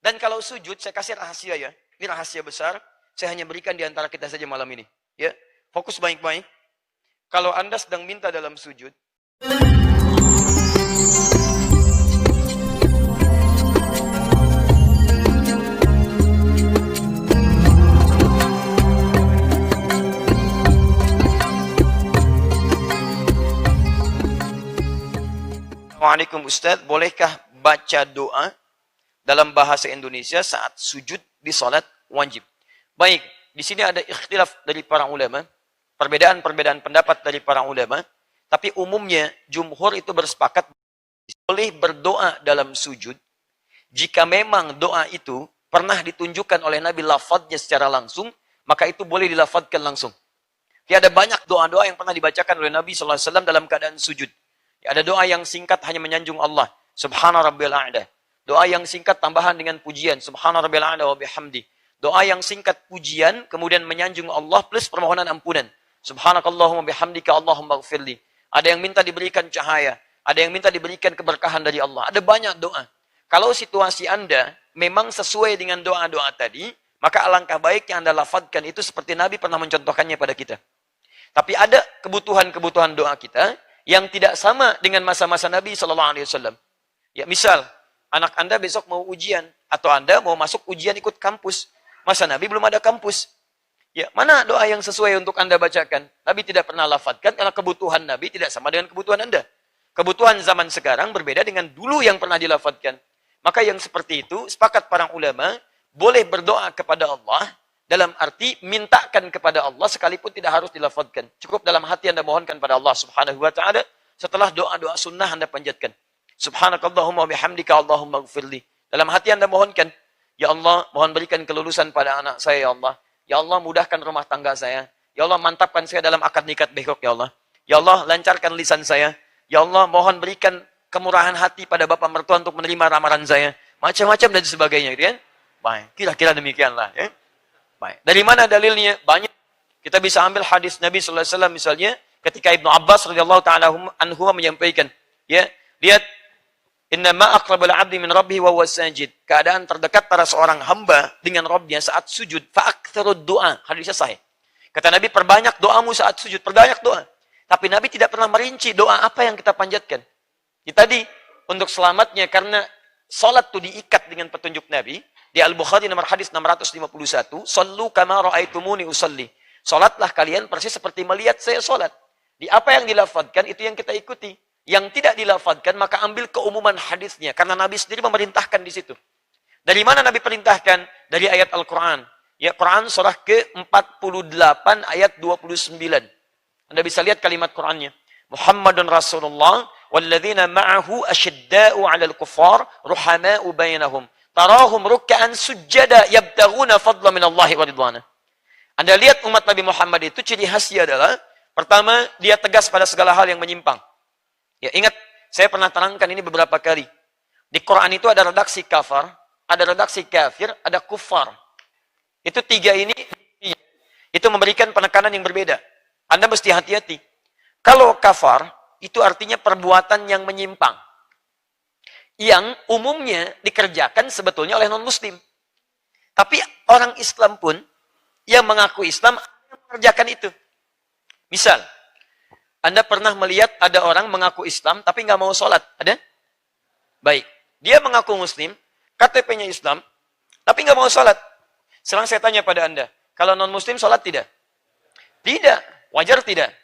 Dan kalau sujud, saya kasih rahasia ya. Ini rahasia besar. Saya hanya berikan di antara kita saja malam ini. Ya, fokus baik-baik. Kalau Anda sedang minta dalam sujud, Assalamualaikum Ustaz, bolehkah baca doa dalam bahasa Indonesia saat sujud di salat wajib? Baik, di sini ada ikhtilaf dari para ulama, perbedaan-perbedaan pendapat dari para ulama, tapi umumnya jumhur itu bersepakat boleh berdoa dalam sujud jika memang doa itu pernah ditunjukkan oleh Nabi lafadznya secara langsung, maka itu boleh dilafadzkan langsung. Ya, ada banyak doa-doa yang pernah dibacakan oleh Nabi SAW dalam keadaan sujud. Ada doa yang singkat hanya menyanjung Allah. Subhana rabbil a'la. Doa yang singkat tambahan dengan pujian. Subhana rabbil a'la wa bihamdi. Doa yang singkat pujian, kemudian menyanjung Allah plus permohonan ampunan. Subhanakallahumma bihamdika Allahumma gfirli. Ada yang minta diberikan cahaya. Ada yang minta diberikan keberkahan dari Allah. Ada banyak doa. Kalau situasi Anda memang sesuai dengan doa-doa tadi, maka alangkah baiknya Anda lafadzkan itu seperti Nabi pernah mencontohkannya pada kita. Tapi ada kebutuhan-kebutuhan doa kita yang tidak sama dengan masa-masa Nabi SAW. Ya, misal, anak Anda besok mau ujian, atau Anda mau masuk ujian ikut kampus. Masa Nabi belum ada kampus. Ya, mana doa yang sesuai untuk Anda bacakan? Nabi tidak pernah lafadzkan, karena kebutuhan Nabi tidak sama dengan kebutuhan Anda. Kebutuhan zaman sekarang berbeda dengan dulu yang pernah dilafadzkan. Maka yang seperti itu, sepakat para ulama, boleh berdoa kepada Allah, dalam arti mintakan kepada Allah sekalipun tidak harus dilafadzkan. Cukup dalam hati Anda mohonkan pada Allah Subhanahu wa taala setelah doa-doa sunnah Anda panjatkan. Subhanakallahumma bihamdika Allahumma gfirli. Dalam hati Anda mohonkan, ya Allah, mohon berikan kelulusan pada anak saya ya Allah. Ya Allah, mudahkan rumah tangga saya. Ya Allah, mantapkan saya dalam akad nikah besok ya Allah. Ya Allah, lancarkan lisan saya. Ya Allah, mohon berikan kemurahan hati pada bapak mertua untuk menerima ramalan saya. Macam-macam dan sebagainya gitu kan. Baik, kira-kira demikianlah ya. Baik. Dari mana dalilnya? Banyak. Kita bisa ambil hadis Nabi SAW misalnya, ketika Ibnu Abbas radhiyallahu ta'ala anhu menyampaikan, ya, lihat, innama aqrabul 'abdi min rabbih wa huwa sajid. Keadaan terdekat para seorang hamba dengan Rabbnya saat sujud, fa'aktsarud du'a. Hadisnya sahih. Kata Nabi, perbanyak doamu saat sujud, perbanyak doa. Tapi Nabi tidak pernah merinci doa apa yang kita panjatkan. Ya, tadi untuk selamatnya karena salat itu diikat dengan petunjuk Nabi. Di Al-Bukhari nomor hadis 651, "Shallu kama ra'aitumuni usalli." Salatlah kalian persis seperti melihat saya salat. Di apa yang dilafadzkan itu yang kita ikuti. Yang tidak dilafadzkan maka ambil keumuman hadisnya karena Nabi sendiri memerintahkan di situ. Dari mana Nabi perintahkan? Dari ayat Al-Qur'an. Ya, Quran surah ke-48 ayat 29. Anda bisa lihat kalimat Qur'annya. Muhammadun Rasulullah walladzina ma'ahu asyidda'u 'alal kuffar ruhama'u bainahum. Tarahum ruk'an sujada yabtaghuna fadla minallahi wa ridwana. Anda lihat umat Nabi Muhammad itu ciri khasnya adalah pertama, dia tegas pada segala hal yang menyimpang. Ya, ingat, saya pernah terangkan ini beberapa kali. Di Quran itu ada redaksi kafar, ada redaksi kafir, ada kufar. Itu tiga ini itu memberikan penekanan yang berbeda. Anda mesti hati-hati. Kalau kafar itu artinya perbuatan yang menyimpang, yang umumnya dikerjakan sebetulnya oleh non-muslim. Tapi orang Islam pun yang mengaku Islam mengerjakan itu. Misal, Anda pernah melihat ada orang mengaku Islam tapi nggak mau sholat, ada? Baik, dia mengaku Muslim, KTP-nya Islam, tapi nggak mau sholat. Sekarang saya tanya pada Anda, kalau non-Muslim sholat tidak? Tidak, wajar tidak?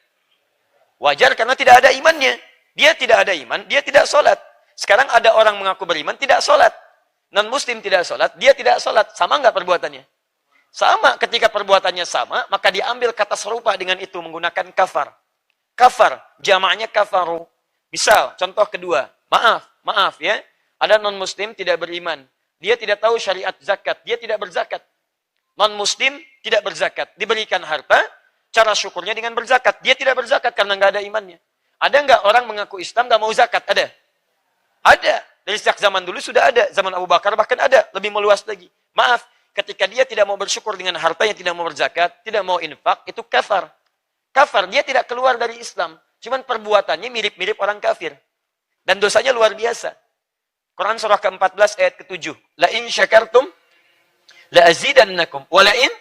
Wajar karena tidak ada imannya. Dia tidak ada iman, dia tidak sholat. Sekarang ada orang mengaku beriman, tidak sholat. Non-Muslim tidak sholat, dia tidak sholat. Sama nggak perbuatannya? Sama. Ketika perbuatannya sama, maka diambil kata serupa dengan itu menggunakan kafar. Kafar, jamaknya kafaru. Misal, contoh kedua. Maaf ya. Ada non-Muslim tidak beriman. Dia tidak tahu syariat zakat. Dia tidak berzakat. Non-Muslim tidak berzakat. Diberikan harta, cara syukurnya dengan berzakat. Dia tidak berzakat karena nggak ada imannya. Ada nggak orang mengaku Islam nggak mau zakat? Ada. Ada. Dari sejak zaman dulu sudah ada. Zaman Abu Bakar bahkan ada. Lebih meluas lagi. Maaf, ketika dia tidak mau bersyukur dengan hartanya, tidak mau berzakat, tidak mau infak, itu kafar. Kafar, dia tidak keluar dari Islam. Cuman perbuatannya mirip-mirip orang kafir. Dan dosanya luar biasa. Quran surah ke-14 ayat ke-7. La in syakartum la azidannakum wa la in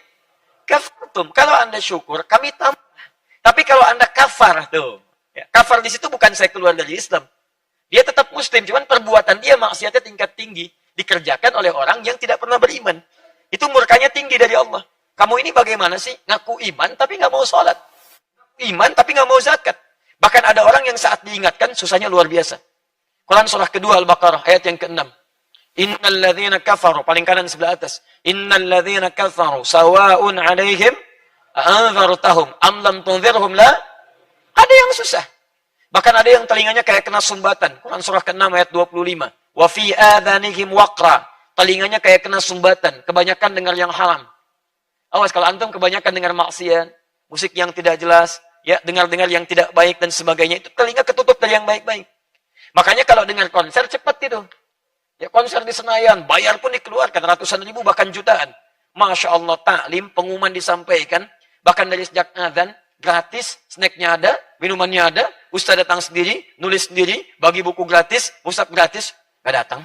kafartum. Kalau Anda syukur, kami tambah. Tapi kalau Anda kafar tuh, ya, kafar di situ bukan saya keluar dari Islam. Dia tetap muslim, cuman perbuatan dia maksiatnya tingkat tinggi dikerjakan oleh orang yang tidak pernah beriman. Itu murkanya tinggi dari Allah. Kamu ini bagaimana sih? Ngaku iman tapi nggak mau sholat. Iman tapi nggak mau zakat. Bahkan ada orang yang saat diingatkan susahnya luar biasa. Quran surah kedua Al-Baqarah ayat yang ke-6. Innal ladzina kafaru, paling kanan sebelah atas. Innal ladzina kafaru sawa'un 'alaihim a'anzartahum am lam tunzirhum la. Ada yang susah. Bahkan ada yang telinganya kayak kena sumbatan. Quran surah ke-6 ayat 25. Wa fi adhanihim waqra. Telinganya kayak kena sumbatan, kebanyakan dengar yang haram. Awas kalau antum kebanyakan dengar maksiat, musik yang tidak jelas, ya, dengar-dengar yang tidak baik dan sebagainya, itu telinga ketutup dari yang baik-baik. Makanya kalau dengar konser cepat itu. Ya, konser di Senayan, bayar pun dikeluarkan ratusan ribu bahkan jutaan. Masya Allah, taklim, pengumuman disampaikan, bahkan dari sejak azan, gratis, snacknya ada, minumannya ada, ustaz datang sendiri, nulis sendiri, bagi buku gratis, musab gratis, nggak datang.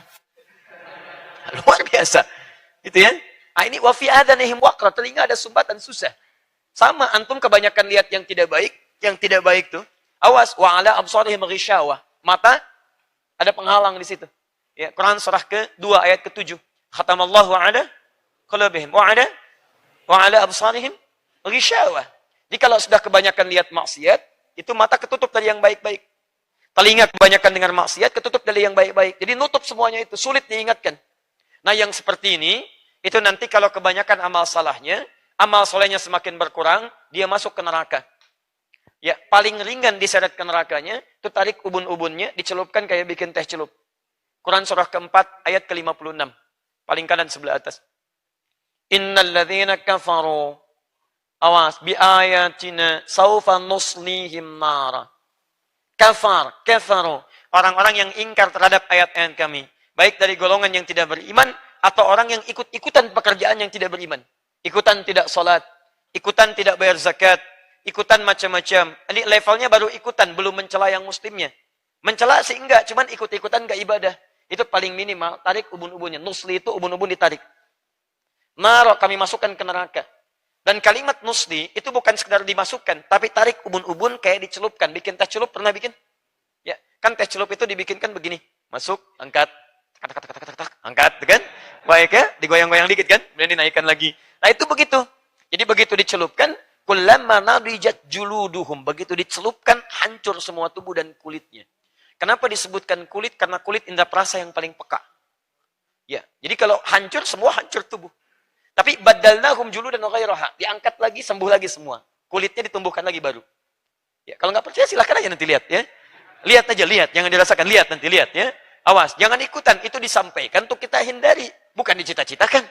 Luar biasa. Gitu ya. Nah, ini wa fi adhanihim waqra, telinga ada sumbatan susah. Sama antum kebanyakan lihat yang tidak baik tuh. Awas, wa ala absarihim ghishawah. Mata ada penghalang di situ. Ya, Quran surah ke-2 ayat ke-7. Khatamallahu ala qulubihim wa ala absarihim ghishawah. Jadi kalau sudah kebanyakan lihat maksiat, itu mata ketutup dari yang baik-baik. Telinga kebanyakan dengar maksiat, ketutup dari yang baik-baik. Jadi nutup semuanya itu, sulit diingatkan. Nah, yang seperti ini, itu nanti kalau kebanyakan amal salahnya, amal solehnya semakin berkurang, dia masuk ke neraka. Ya, paling ringan diseret ke nerakanya, itu tarik ubun-ubunnya, dicelupkan kayak bikin teh celup. Quran surah ke-4, ayat ke-56. Paling kanan sebelah atas. Innal ladzina kafaru, awas, bi ayatina saufa nuslihim nara. Kafaru. Orang-orang yang ingkar terhadap ayat-ayat kami. Baik dari golongan yang tidak beriman, atau orang yang ikut-ikutan pekerjaan yang tidak beriman. Ikutan tidak sholat, ikutan tidak bayar zakat, ikutan macam-macam. Ini levelnya baru ikutan, belum mencela yang muslimnya. Mencela sih enggak, cuman ikut-ikutan enggak ibadah. Itu paling minimal, tarik ubun-ubunnya. Nusli itu ubun-ubun ditarik. Naro kami masukkan ke neraka. Dan kalimat nusli itu bukan sekedar dimasukkan, tapi tarik ubun-ubun kayak dicelupkan. Bikin teh celup, pernah bikin? Ya, kan teh celup itu dibikinkan begini. Masuk, angkat, angkat, kan? Baik ya, digoyang-goyang dikit kan? Kemudian dinaikkan lagi. Nah itu begitu. Jadi begitu dicelupkan, kullama nadijat juluduhum. Begitu dicelupkan, hancur semua tubuh dan kulitnya. Kenapa disebutkan kulit? Karena kulit indera perasa yang paling peka. Ya, jadi kalau hancur, semua hancur tubuh. Tapi badalnahum juludan ghairaha. Diangkat lagi, sembuh lagi semua. Kulitnya ditumbuhkan lagi baru. Ya, kalau nggak percaya silahkan aja nanti lihat ya. Lihat aja, lihat. Jangan dirasakan, lihat nanti lihat ya. Awas, jangan ikutan. Itu disampaikan untuk kita hindari. Bukan dicita-citakan.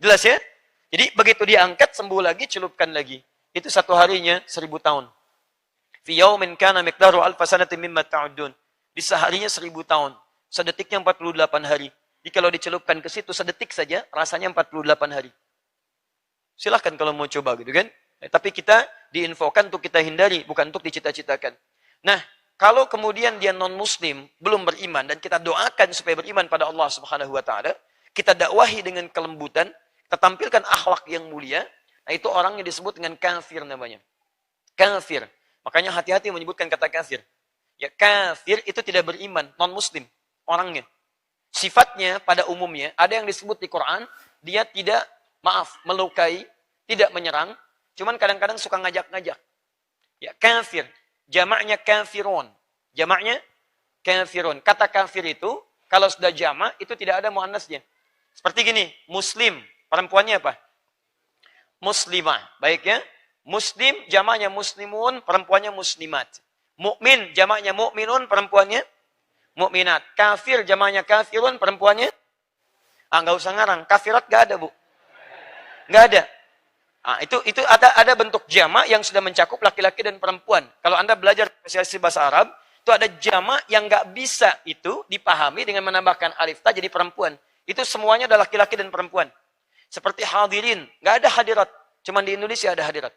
Jelas ya? Jadi begitu diangkat, sembuh lagi, celupkan lagi. Itu satu harinya 1000 tahun. Fi yaumin kana miqdaru alfa sanatin mimma ta'udun. Di seharinya 1000 tahun. Sedetiknya 48 hari. Jadi kalau dicelupkan ke situ sedetik saja, rasanya 48 hari. Silahkan kalau mau coba gitu kan. Tapi kita diinfokan untuk kita hindari, bukan untuk dicita-citakan. Nah, kalau kemudian dia non-muslim, belum beriman, dan kita doakan supaya beriman pada Allah Subhanahu wa Ta'ala, kita dakwahi dengan kelembutan, kita tampilkan akhlak yang mulia, nah itu orang yang disebut dengan kafir namanya. Kafir. Makanya hati-hati menyebutkan kata kafir. Ya, kafir itu tidak beriman, non-muslim orangnya. Sifatnya pada umumnya, ada yang disebut di Quran, dia tidak, melukai, tidak menyerang, cuman kadang-kadang suka ngajak-ngajak. Ya, kafir. Jamaknya kafirun. Jamaknya kafirun. Kata kafir itu, kalau sudah jamak, itu tidak ada muannasnya. Seperti gini, muslim. Perempuannya apa? Muslimah. Baik ya. Muslim, jamaknya muslimun, perempuannya muslimat. Mukmin, jamaknya mukminun, perempuannya mukminat. Kafir, jamaknya kafirun, perempuannya nggak usah ngarang. Kafirat nggak ada, Bu. Nggak ada. Itu ada bentuk jamak yang sudah mencakup laki-laki dan perempuan. Kalau Anda belajar spesialisasi bahasa Arab, itu ada jamak yang nggak bisa itu dipahami dengan menambahkan alif ta jadi perempuan. Itu semuanya adalah laki-laki dan perempuan. Seperti hadirin, nggak ada hadirat. Cuman di Indonesia ada hadirat.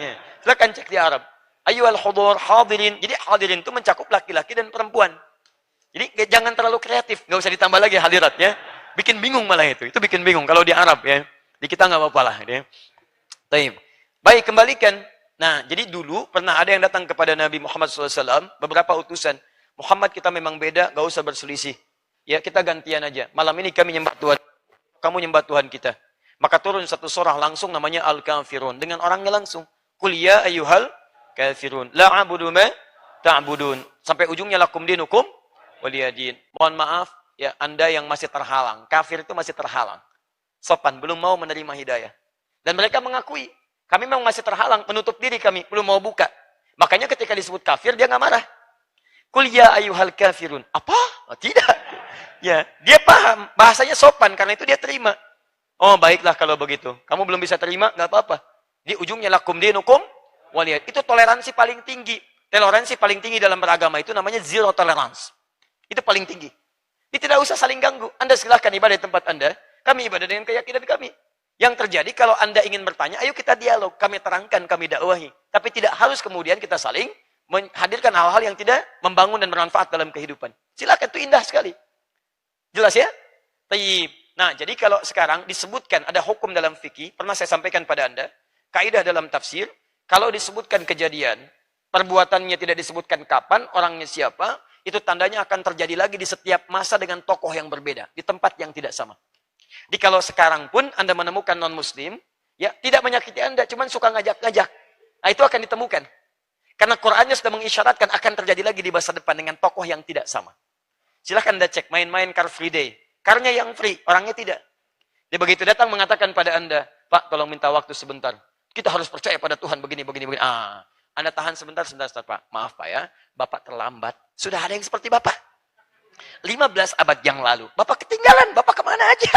Ya. Silakan cek di Arab. Ayyuhal hudur hadirin. Jadi hadirin itu mencakup laki-laki dan perempuan. Jadi jangan terlalu kreatif, nggak usah ditambah lagi hadiratnya. Bikin bingung malah itu bikin bingung. Kalau di Arab ya, di kita nggak apa-apa lah. Ya. Baik, kembalikan. Nah, jadi dulu pernah ada yang datang kepada Nabi Muhammad SAW, beberapa utusan. Muhammad, kita memang beda, gak usah berselisih. Ya, kita gantian aja. Malam ini kami nyembah Tuhan, kamu nyembah Tuhan kita. Maka turun satu surah langsung namanya Al-Kafirun. Dengan orangnya langsung. Qul ya ayyuhal kafirun. La a'budu ma ta'budun. Sampai ujungnya lakum dinukum waliyadin. Mohon maaf, ya Anda yang masih terhalang. Kafir itu masih terhalang. Sopan, belum mau menerima hidayah. Dan mereka mengakui, kami memang masih terhalang, menutup diri kami, belum mau buka. Makanya ketika disebut kafir, dia nggak marah. Qul ya ayyuhal kafirun. Apa? Oh, tidak. Ya, dia paham, bahasanya sopan, karena itu dia terima. Oh, baiklah kalau begitu. Kamu belum bisa terima, nggak apa-apa. Di ujungnya lakum dinukum waliyad. Itu toleransi paling tinggi. Toleransi paling tinggi dalam beragama itu namanya zero tolerance. Itu paling tinggi. Ini tidak usah saling ganggu. Anda silahkan ibadah di tempat Anda, kami ibadah dengan keyakinan kami. Yang terjadi kalau Anda ingin bertanya, ayo kita dialog, kami terangkan, kami dakwahi. Tapi tidak harus kemudian kita saling menghadirkan hal-hal yang tidak membangun dan bermanfaat dalam kehidupan. Silakan, itu indah sekali. Jelas ya? Tayyib. Nah, jadi kalau sekarang disebutkan ada hukum dalam fikih, pernah saya sampaikan pada Anda, kaidah dalam tafsir, kalau disebutkan kejadian, perbuatannya tidak disebutkan kapan, orangnya siapa, itu tandanya akan terjadi lagi di setiap masa dengan tokoh yang berbeda, di tempat yang tidak sama. Jadi kalau sekarang pun Anda menemukan non-muslim, ya tidak menyakiti Anda, cuman suka ngajak-ngajak. Nah, itu akan ditemukan. Karena Qur'annya sudah mengisyaratkan akan terjadi lagi di masa depan dengan tokoh yang tidak sama. Silahkan Anda cek, main-main Car Free Day. Karnya yang free, orangnya tidak. Dia begitu datang mengatakan pada Anda, Pak, tolong minta waktu sebentar. Kita harus percaya pada Tuhan, begini. Anda tahan sebentar, Pak. Maaf Pak ya, Bapak terlambat. Sudah ada yang seperti Bapak. 15 abad yang lalu. Bapak ketinggalan, Bapak kemana aja?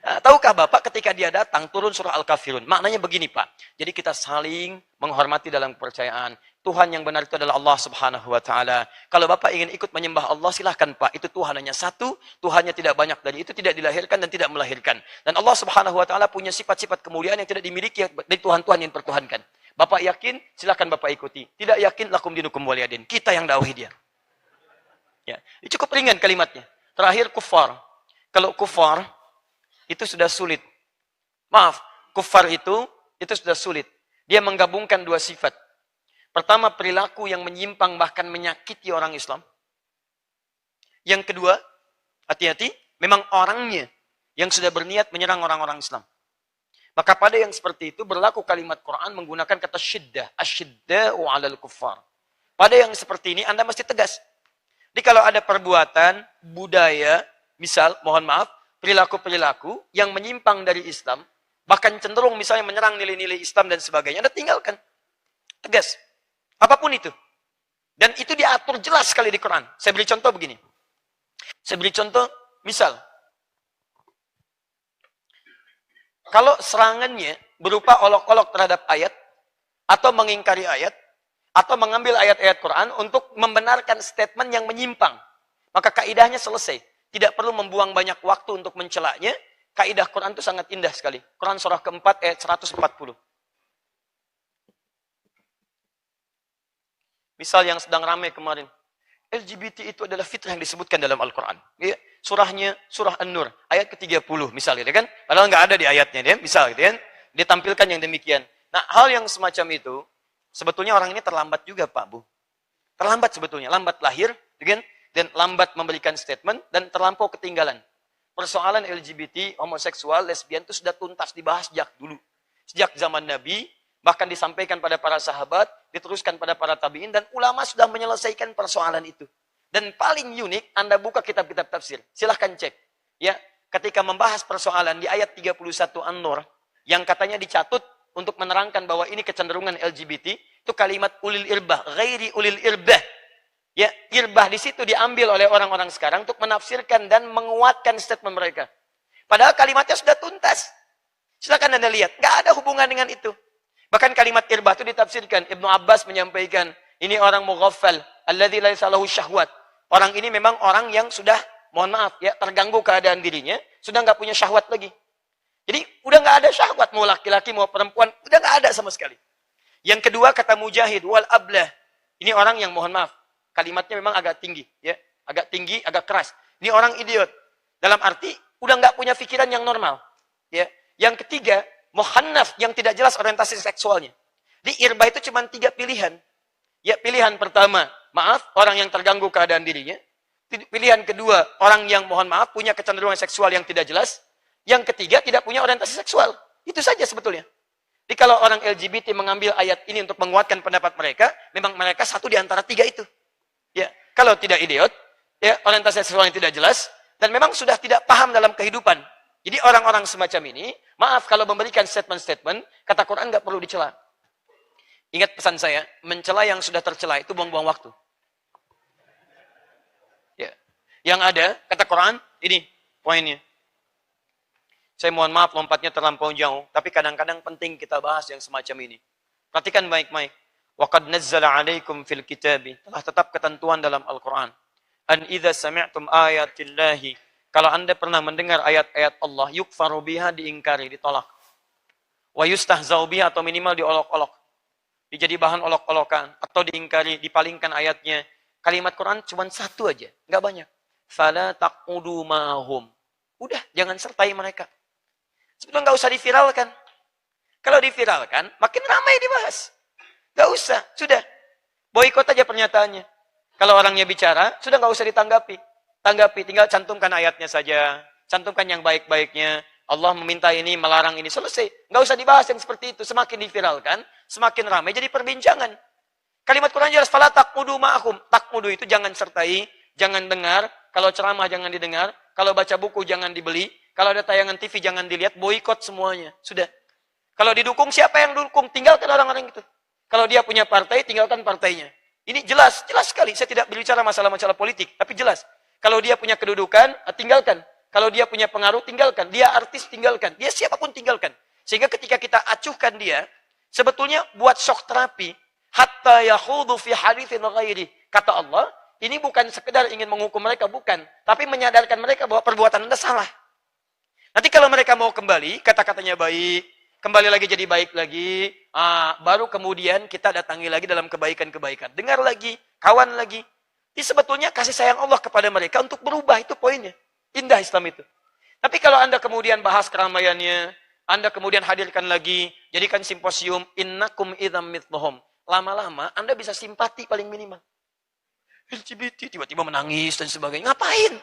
Nah, tahukah Bapak ketika dia datang turun surah Al-Kafirun? Maknanya begini Pak. Jadi kita saling menghormati dalam kepercayaan. Tuhan yang benar itu adalah Allah Subhanahu wa taala. Kalau Bapak ingin ikut menyembah Allah, silahkan Pak. Itu Tuhan hanya satu, Tuhannya tidak banyak, dari itu tidak dilahirkan dan tidak melahirkan. Dan Allah Subhanahu wa taala punya sifat-sifat kemuliaan yang tidak dimiliki dari Tuhan-Tuhan yang pertuhankan. Bapak yakin, silahkan Bapak ikuti. Tidak yakin, lakum dinukum waliyadin. Kita yang dakwahi dia. Ya, cukup ringan kalimatnya. Terakhir kufar. Kalau kufar itu sudah sulit. Maaf, kufar itu sudah sulit. Dia menggabungkan dua sifat. Pertama, perilaku yang menyimpang bahkan menyakiti orang Islam. Yang kedua, hati-hati, memang orangnya yang sudah berniat menyerang orang-orang Islam. Maka pada yang seperti itu berlaku kalimat Quran menggunakan kata syiddah, asyidda'u 'alal kuffar. Pada yang seperti ini Anda mesti tegas. Jadi kalau ada perbuatan, budaya, misal, mohon maaf, perilaku-perilaku yang menyimpang dari Islam, bahkan cenderung misalnya menyerang nilai-nilai Islam dan sebagainya, Anda tinggalkan. Tegas. Apapun itu. Dan itu diatur jelas sekali di Quran. Saya beri contoh begini. Saya beri contoh, misal, kalau serangannya berupa olok-olok terhadap ayat, atau mengingkari ayat, atau mengambil ayat-ayat Quran untuk membenarkan statement yang menyimpang, maka kaidahnya selesai. Tidak perlu membuang banyak waktu untuk mencelaknya. Kaidah Quran itu sangat indah sekali. Quran surah keempat ayat 140. Misal yang sedang ramai kemarin. LGBT itu adalah fitrah yang disebutkan dalam Al-Quran. Ya, surahnya, surah An-Nur, ayat ke-30 misalnya, kan? Padahal nggak ada di ayatnya, ya? Misal gitu kan? Dia tampilkan yang demikian. Nah, hal yang semacam itu, sebetulnya orang ini terlambat juga, Pak Bu. Terlambat sebetulnya, lambat lahir, kan? Dan lambat memberikan statement, dan terlampau ketinggalan. Persoalan LGBT, homoseksual, lesbian itu sudah tuntas dibahas sejak dulu. Sejak zaman Nabi, bahkan disampaikan pada para sahabat, diteruskan pada para tabi'in, dan ulama sudah menyelesaikan persoalan itu. Dan paling unik, Anda buka kitab-kitab tafsir. Silahkan cek. Ya, ketika membahas persoalan di ayat 31 An-Nur, yang katanya dicatut untuk menerangkan bahwa ini kecenderungan LGBT, itu kalimat ulil irbah, ghairi ulil irbah. Ya, irbah di situ diambil oleh orang-orang sekarang untuk menafsirkan dan menguatkan statement mereka. Padahal kalimatnya sudah tuntas. Silakan Anda lihat, nggak ada hubungan dengan itu. Bahkan kalimat irbah itu ditafsirkan. Ibnu Abbas menyampaikan, ini orang mughaffal, alladzi laisa lahu syahwat. Orang ini memang orang yang sudah, mohon maaf ya, terganggu keadaan dirinya, sudah nggak punya syahwat lagi. Jadi udah nggak ada syahwat, mau laki-laki mau perempuan, udah nggak ada sama sekali. Yang kedua kata Mujahid wal ablah. Ini orang yang mohon maaf, kalimatnya memang agak tinggi, ya. agak tinggi, agak keras. Ini orang idiot. Dalam arti, udah nggak punya pikiran yang normal. Ya. Yang ketiga, muhannaf, yang tidak jelas orientasi seksualnya. Di irba itu cuma 3 pilihan. Ya, pilihan pertama, maaf, orang yang terganggu keadaan dirinya. Pilihan kedua, orang yang mohon maaf, punya kecenderungan seksual yang tidak jelas. Yang ketiga, tidak punya orientasi seksual. Itu saja sebetulnya. Jadi kalau orang LGBT mengambil ayat ini untuk menguatkan pendapat mereka, memang mereka satu di antara 3 itu. Ya, kalau tidak idiot, ya orientasi seksual yang tidak jelas, dan memang sudah tidak paham dalam kehidupan. Jadi orang-orang semacam ini, maaf kalau memberikan statement-statement, kata Quran nggak perlu dicela. Ingat pesan saya, mencela yang sudah tercela itu buang-buang waktu. Ya, yang ada kata Quran ini poinnya. Saya mohon maaf lompatnya terlampau jauh, tapi kadang-kadang penting kita bahas yang semacam ini. Perhatikan baik-baik. Wa qad nazzala 'alaikum fil kitabi. Telah tetap ketentuan dalam Al-Qur'an. An idza sami'tum ayatillahi. Kalau Anda pernah mendengar ayat-ayat Allah, yukfaru biha, diingkari, ditolak. Wa yustahzau biha, atau minimal diolok-olok. Dijadi bahan olok-olokan atau diingkari, dipalingkan ayatnya. Kalimat Quran cuma satu aja, enggak banyak. Fala taqudu ma'hum. Udah, jangan sertai mereka. Sebetulnya nggak usah diviralkan. Kalau diviralkan, makin ramai dibahas. Nggak usah, sudah. Boikot aja pernyataannya. Kalau orangnya bicara, sudah nggak usah ditanggapi. Tanggapi, tinggal cantumkan ayatnya saja. Cantumkan yang baik-baiknya. Allah meminta ini, melarang ini, selesai. Nggak usah dibahas yang seperti itu. Semakin diviralkan, semakin ramai jadi perbincangan. Kalimat Quran jelas, fala taqmudu ma'ahum. Taqmudu itu jangan sertai, jangan dengar. Kalau ceramah jangan didengar. Kalau baca buku jangan dibeli. Kalau ada tayangan TV jangan dilihat, boikot semuanya. Sudah. Kalau didukung, siapa yang dukung? Tinggalkan orang-orang itu. Kalau dia punya partai, tinggalkan partainya. Ini jelas sekali. Saya tidak berbicara masalah-masalah politik, tapi jelas. Kalau dia punya kedudukan, tinggalkan. Kalau dia punya pengaruh, tinggalkan. Dia artis, tinggalkan. Dia siapapun, tinggalkan. Sehingga ketika kita acuhkan dia, sebetulnya buat shock terapi, hatta yakhudu fi haditsin ghairi. Kata Allah, ini bukan sekedar ingin menghukum mereka, bukan. Tapi menyadarkan mereka bahwa perbuatan Anda salah. Nanti kalau mereka mau kembali, kata-katanya baik, kembali lagi jadi baik lagi, baru kemudian kita datangi lagi dalam kebaikan-kebaikan. Dengar lagi, kawan lagi. Ini sebetulnya kasih sayang Allah kepada mereka untuk berubah, itu poinnya. Indah Islam itu. Tapi kalau Anda kemudian bahas keramaiannya, Anda kemudian hadirkan lagi, jadikan simposium, innakum idzam mithluhum. Lama-lama Anda bisa simpati paling minimal. LGBT tiba-tiba menangis dan sebagainya. Ngapain?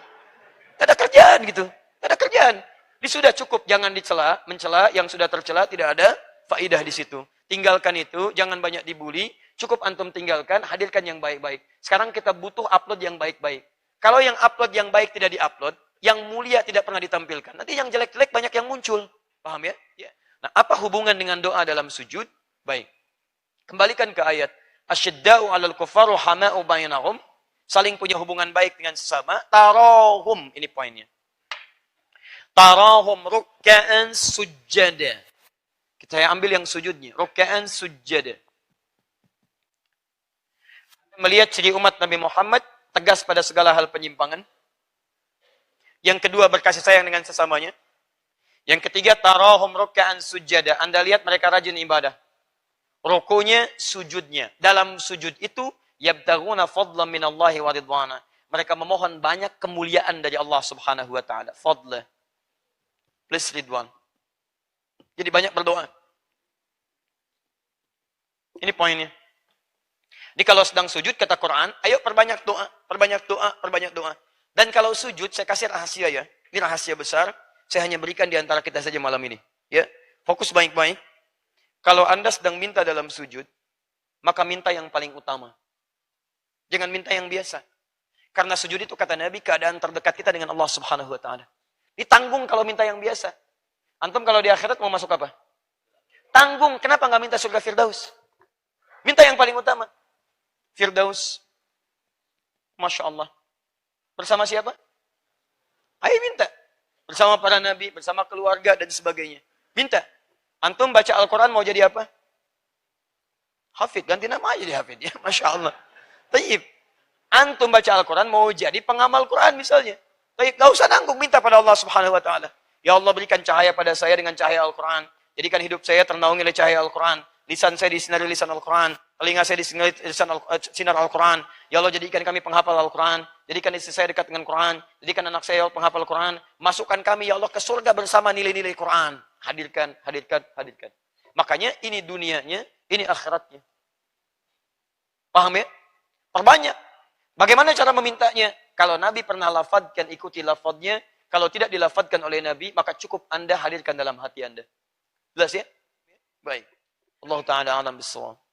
Tidak ada kerjaan gitu. Tidak ada kerjaan. Ini sudah cukup, jangan dicela, mencela yang sudah tercela, tidak ada faidah di situ. Tinggalkan itu, jangan banyak dibully, cukup antum tinggalkan, hadirkan yang baik-baik. Sekarang kita butuh upload yang baik-baik. Kalau yang upload yang baik tidak diupload, yang mulia tidak pernah ditampilkan. Nanti yang jelek-jelek banyak yang muncul. Paham ya? Ya. Nah, apa hubungan dengan doa dalam sujud? Baik. Kembalikan ke ayat. Asyidda'u 'alal kufaru hama'u bainahum. Saling punya hubungan baik dengan sesama. Tarahum, ini poinnya. Tarahum rukka'an sujjada. Kita ambil yang sujudnya. Rukka'an sujjada. Melihat ciri umat Nabi Muhammad, tegas pada segala hal penyimpangan. Yang kedua, berkasih sayang dengan sesamanya. Yang ketiga, tarahum rukka'an sujjada. Anda lihat mereka rajin ibadah. Rukunya, sujudnya. Dalam sujud itu, yabtaghuna fadlan minallahi wa ridwana. Mereka memohon banyak kemuliaan dari Allah Subhanahu wa taala. Fadlah plus ridwan. Jadi banyak berdoa. Ini poinnya. Jadi kalau sedang sujud, kata Quran, ayo perbanyak doa, perbanyak doa, perbanyak doa. Dan kalau sujud, saya kasih rahasia ya. Ini rahasia besar. Saya hanya berikan di antara kita saja malam ini. Ya, fokus baik-baik. Kalau Anda sedang minta dalam sujud, maka minta yang paling utama. Jangan minta yang biasa. Karena sujud itu kata Nabi, keadaan terdekat kita dengan Allah Subhanahu wa taala. Ditanggung kalau minta yang biasa. Antum kalau di akhirat mau masuk apa? Tanggung. Kenapa nggak minta surga Firdaus? Minta yang paling utama. Firdaus. Masya Allah. Bersama siapa? Ayo minta. Bersama para nabi, bersama keluarga, dan sebagainya. Minta. Antum baca Al-Quran mau jadi apa? Hafid. Ganti nama aja jadi Hafid. Ya, Masya Allah. Taib. Antum baca Al-Quran mau jadi pengamal Quran misalnya. Taib. Gak usah nanggung. Minta pada Allah Subhanahu wa ta'ala. Ya Allah, berikan cahaya pada saya dengan cahaya Al-Quran. Jadikan hidup saya ternaungi oleh cahaya Al-Quran. Lisan saya disinari lisan Al-Quran. telinga saya disinari sinar Al-Quran. Ya Allah, jadikan kami penghafal Al-Quran. Jadikan istri saya dekat dengan Quran. Jadikan anak saya penghafal Quran. Masukkan kami, ya Allah, ke surga bersama nilai-nilai Quran. Hadirkan, hadirkan, hadirkan. Makanya ini dunianya, ini akhiratnya. Paham ya? Perbanyak. Bagaimana cara memintanya? Kalau Nabi pernah lafadkan, ikuti lafadnya. Kalau tidak dilafadkan oleh Nabi, maka cukup Anda hadirkan dalam hati Anda. Jelas ya? Baik. Allah Ta'ala alam bisawab.